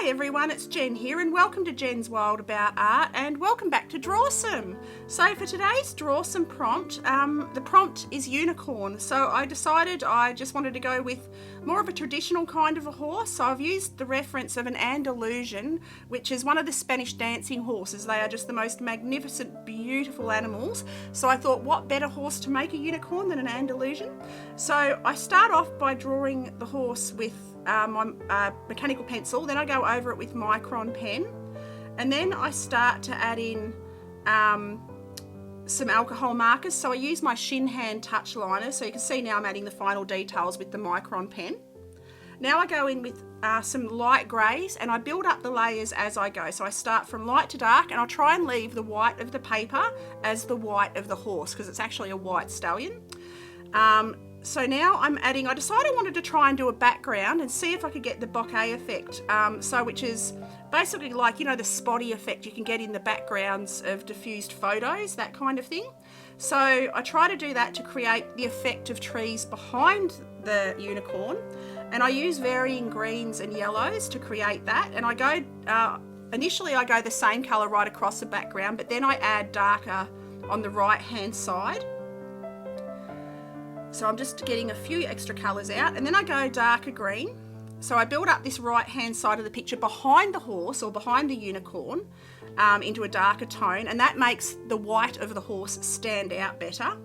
Hi everyone, it's Jen here and welcome to Jen's Wild About Art and welcome back to Drawsome. So for today's Drawsome prompt, the prompt is unicorn. So I decided I just wanted to go with more of a traditional kind of a horse. So I've used the reference of an Andalusian, which is one of the Spanish dancing horses. They are just the most magnificent, beautiful animals. So I thought, what better horse to make a unicorn than an Andalusian? So I start off by drawing the horse with my mechanical pencil, then I go over it with micron pen, and then I start to add in some alcohol markers. So I use my shin hand touch liner, so you can see now I'm adding the final details with the micron pen. Now I go in with some light greys and I build up the layers as I go. So I start from light to dark and I'll try and leave the white of the paper as the white of the horse because it's actually a white stallion. So now I'm adding, I decided I wanted to try and do a background and see if I could get the bokeh effect, which is basically like, you know, the spotty effect you can get in the backgrounds of diffused photos, that kind of thing. So I try to do that to create the effect of trees behind the unicorn, and I use varying greens and yellows to create that. And I go, initially I go the same colour right across the background, but then I add darker on the right hand side. So I'm just getting a few extra colours out, and then I go darker green. So I build up this right hand side of the picture behind the horse or behind the unicorn into a darker tone, and that makes the white of the horse stand out better.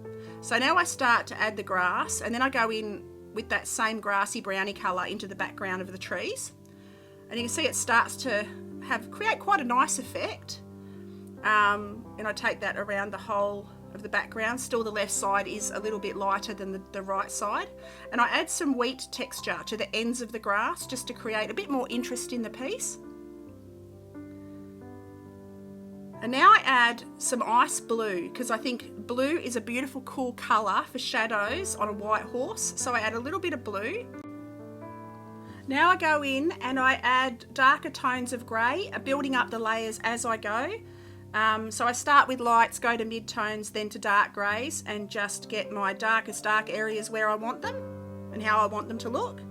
So now I start to add the grass, and then I go in with that same grassy browny colour into the background of the trees. And you can see it starts to create quite a nice effect. And I take that around the whole of the background. Still the left side is a little bit lighter than the right side, and I add some wheat texture to the ends of the grass just to create a bit more interest in the piece. And now I add some ice blue because I think blue is a beautiful cool colour for shadows on a white horse, so I add a little bit of blue. Now I go in and I add darker tones of grey, building up the layers as I go. So I start with lights, go to mid-tones, then to dark greys, and just get my darkest dark areas where I want them and how I want them to look.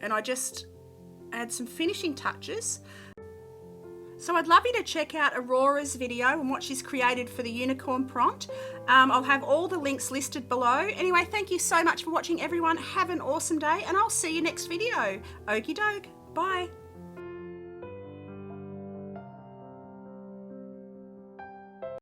And I just add some finishing touches. So I'd love you to check out Aurora's video and what she's created for the unicorn prompt. I'll have all the links listed below. Anyway, thank you so much for watching everyone. Have an awesome day and I'll see you next video. Okie doke. Bye.